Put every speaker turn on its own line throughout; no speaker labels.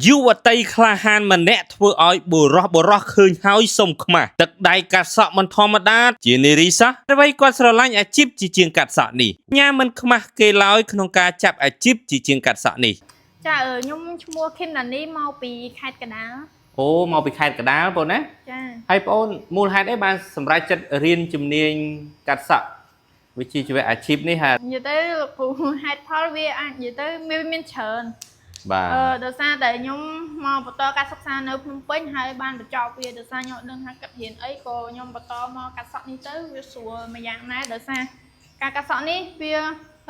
យុវតីក្លាហានម្នាក់ធ្វើឲ្យបុរសឃើញហើយសុំខ្មាស់ទឹកដៃកាត់សក់មិនធម្មតាជានារីសោះអ្វីគាត់ស្រឡាញ់អាជីពជាជាងកាត់សក់នេះញ៉ាមិនខ្មាស់គេឡើយក្នុងការចាប់អាជីពជាជាងកាត់សក់នេះ
ចាខ្ញុំឈ្មោះខេមណានីមកពីខេត្តកណ្ដាល
អូមកពីខេត្តកណ្ដាលបងណា
ចា
ហើយបងអូនមូលហេតុអីបានសម្រេចចិត្តរៀនជំនាញកាត់សក់វិជ្ជាជីវៈអាជីពនេះហ่า
និយាយទៅលោកគ្រូហេតុផលវាអាចនិយាយទៅមានច្រើន
បាទ
ដោយសារតែខ្ញុំមកបន្តការសិក្សានៅភ្នំពេញហើយបានបញ្ចប់វាដោយសារខ្ញុំដឹងថាកាត់រៀនអីក៏ខ្ញុំបន្តមកកាត់សក់នេះទៅវាស្រួលមួយយ៉ាងដែរដោយសារការកាត់សក់នេះវា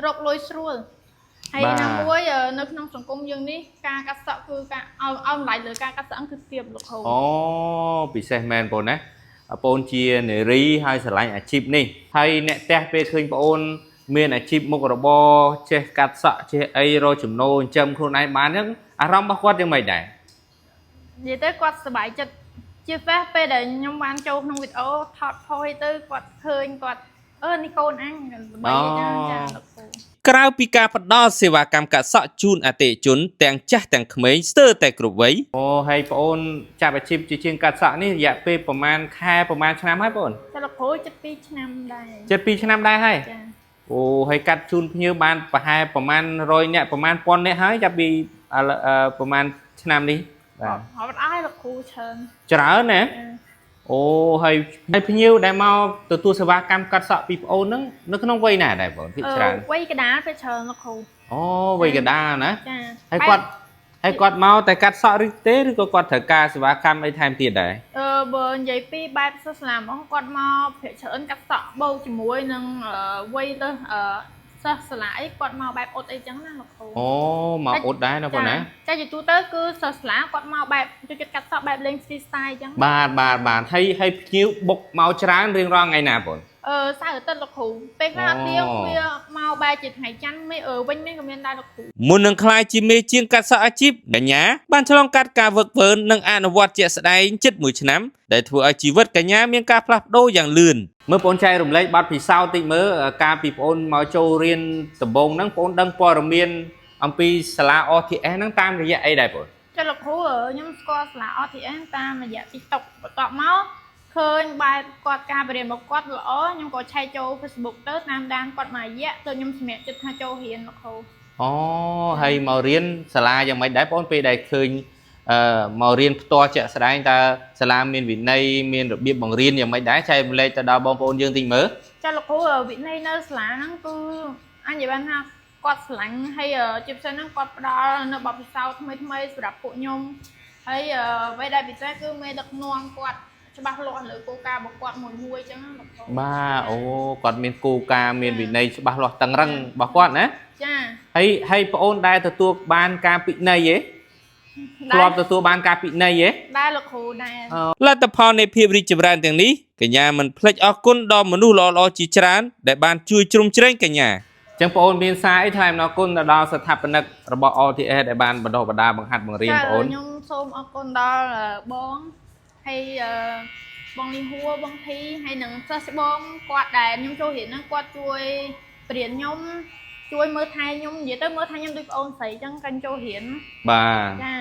រកលុយស្រួលហើយណាមួយនៅក្នុងសង្គមយើងនេះការកាត់សក់គឺការឲ្យតម្លៃលើការកាត់សក់គឺទាបលោកគ្រូ
អូពិសេសមែនបងណាបងជានារីហើយស្រឡាញ់អាជីពនេះហើយអ្នកផ្ទះពេលឃើញបងអូនមានអាជីពមុខរបរចេះកាត់សក់ចេះអីរកចំណូលចិញ្ចឹមខ្លួនឯងបានហ្នឹងអារម្មណ៍របស់គាត់យ៉ាងម៉េចដែរ
និយាយទៅគាត់សប្បាយចិត្តជាពិសេសពេលដែលខ្ញុំបានចូលក្នុងវីដេអូថតផុសទៅគាត់ឃើញគាត់នេះកូនអញល្បីចាលោកគ្រូ
ក្រៅពីការផ្ដល់សេវាកម្មកាត់សក់ជូនអតិថិជនទាំងចាស់ទាំងក្មេងស្ទើរតែគ្រប់វ័យអូហើយបងអូនចាប់អាជីពជាជាងកាត់សក់នេះរយៈពេលប្រហែលខែប្រហែលឆ្នាំហើយបងអូន
ចាលោកគ្រូ72ឆ្នាំដែរ
72ឆ្នាំដែរហើយ
ចា
អូហើយកាត់ជូនភ្ញៀវបានប្រហែលប្រហែល100នាក់ប្រហែល1000នាក់ហើយចាប់ពីប្រហែលឆ្នាំនេះ
បាទអត់ឲ្យលោកគ្រូ
ច្រើនណាអូហើយភ្ញៀវដែលមកទទួលសេវាកម្មកាត់សក់ពីប្អូនហ្នឹងនៅក្នុងវ័យណាដែរបងភាគច្រើន
វ័យកណ្ដាលពេលច្រើនលោកគ្រូ
អូវ័យកណ្ដាលណាចាហើយគាត់មកតែកាត់សក់ឬទេឬក៏គាត់ត្រូវការសេវាកម្មអីថែមទៀតដែរ
បើនិយាយពីបែបសាសនាហ្មងគាត់មកភាគច្រើនកាត់សក់បូកជាមួយនឹងវ័យទៅសិស្សសាលាអីគាត់មកបែបអ៊ុតអីចឹងណាលោកគ្រូ
អូមកអ៊ុតដែរណាបងណា
ចាជាទូទៅគឺសិស្សសាលាគាត់មកបែបចូលចិត្តកាត់សក់បែបលេង freestyle ចឹង
បាទហើយភ្ញៀវបុកមកច្រើនរៀងរាល់ថ្ងៃណាបង
សៅរ៍អាទិត្យលោកគ្រូពេលខ្លះអត់ទៀងវាមកបែរជាថ្ងៃច័ន្ទមិនវិញមិនក៏មានដែរលោកគ្រូ
មុននឹងខ្លាយជាមេជាងកាត់សក់អាជីពកញ្ញាបានឆ្លងកាត់ការវឹកវើនិងអនុវត្តជាក់ស្ដែងជិត1ឆ្នាំដែលធ្វើឲ្យជីវិតកញ្ញាមានការផ្លាស់ប្ដូរយ៉ាងលឿនមើលបងចែករំលែកបទពិសោធន៍តិចមើលការពីបងមកចូលរៀនដំបូងហ្នឹងបងដឹងព័ត៌មានអំពីសាលា OTS ហ្នឹងតាមរយៈអីដែរបង
ចាលោកគ្រូខ្ញុំស្គាល់សាលា OTS តាមរយៈ TikTok បន្ទាប់មកឃើញបែបគាត់ការបរៀនរបស់គាត់ល្អខ្ញុំក៏ឆែកចូល Facebook ទៅតាមដានគាត់មួយរយៈទៅខ្ញុំសម្រេចចិត្តថាចូលរៀនលោកគ្រូ
អូហើយមករៀនសាលាយ៉ាងម៉េចដែរបងពេលដែលឃើញមករៀនផ្ទាល់ជាក់ស្ដែងតើសាលាមានវិន័យមានរបៀបបង្រៀនយ៉ាងម៉េចដែរចែករំលែកទៅដល់បងប្អូនយើងតិចមើល
ចាលោកគ្រូវិន័យនៅសាលាហ្នឹងគឺអញនិយាយបានថាគាត់ស្រឡាញ់ហើយជាពិសេសហ្នឹងគាត់ផ្ដល់នៅបទពិសោធន៍ថ្មីសម្រាប់ពួកខ្ញុំហើយអ្វីដែលពិសេសគឺមេដឹកនាំគាត់ច្បាស់លាស់លើគោលការណ៍របស់គាត់មួយអញ្ចឹងលោកគ្រូ
បាទអូគាត់មានគោលការណ៍មានវិន័យច្បាស់លាស់តឹងរឹងរបស់គាត់ណា
ចា
ហើយប្អូនដែលទទួលបានការពិន័យធ្លាប់ទទួលបានការពិន័យ
ដែរលោកគ្រូដែរ
លទ្ធផលនៃភាពរីកចម្រើនទាំងនេះកញ្ញាមិនភ្លេចអរគុណដល់មនុស្សល្អៗជាច្រើនដែលបានជួយជ្រោមជ្រែងកញ្ញាចឹងបងអូនមានសារអីថ្លែងអំណរគុណទៅដល់ស្ថាបនិករបស់ OTS ដែលបានបណ្ដុះបណ្ដាលបង្ហាត់បង្រៀនបងអូន
ខ្ញុំសូមអរគុណដល់បងហើយបងលីហួរបងធីហើយនឹងសិស្សបងគាត់ដែលខ្ញុំចូលរៀនហ្នឹងគាត់ជួយបរៀនខ្ញុំជួយមើលថែខ្ញុំនិយាយទៅមើលថែខ្ញុំដូចប្អូនស្រីអញ្ចឹងកាន់ចូលរៀន
បាទ
ចា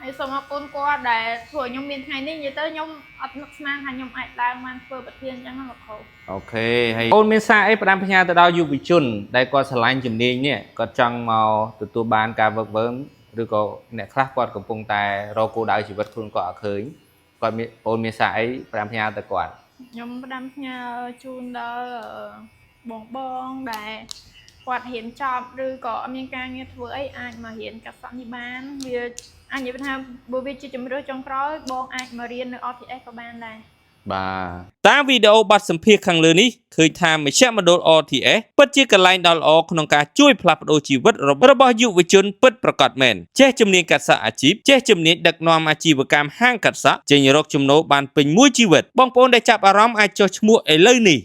ហើយសូមអរគុណគាត់ដែលធ្វើឲ្យខ្ញុំមានថ្ងៃនេះនិយាយទៅខ្ញុំអត់នឹកស្មានថាខ្ញុំអាចឡើងបានធ្វើប្រធានអញ្ចឹងណាលោកគ្រូ
អូខេហើយអូនមានសារអីផ្ដាំផ្ញើទៅដល់យុវជនដែលគាត់ឆ្លាញ់ជំនាញនេះគាត់ចង់មកទទួលបានការវឹកវើឬក៏អ្នកខ្លះគាត់កំពុងតែរកគោលដៅជីវិតខ្លួនគាត់អត់ឃើញគាត់មានអូនមានសារអីផ្ដាំផ្ញើទៅគាត់
ខ្ញុំផ្ដាំផ្ញើជូនដល់បងដែលគាត់រៀនចប់ឬក៏អត់មានការងារធ្វើអីអាចមករៀនកាត់សក់នេះបានវាអញនិយាយថាបើវាជាជំរឿនចុងក្រោយបងអាចមករៀននៅ OTS ក៏បានដែរ
បាទតាមវីដេអូបទសម្ភាសន៍ខាងលើនេះឃើញថាមជ្ឈមណ្ឌល OTS ពិតជាកន្លែងដ៏ល្អក្នុងការជួយផ្លាស់ប្ដូរជីវិតរបស់យុវជនពិតប្រាកដមែនចេះជំនាញកាត់សក់អាជីពចេះជំនាញដឹកនាំអាជីវកម្មហាងកាត់សក់ចេញរកចំណូលបានពេញមួយជីវិតបងប្អូនដែលចាប់អារម្មណ៍អាចចុះឈ្មោះឥឡូវនេះ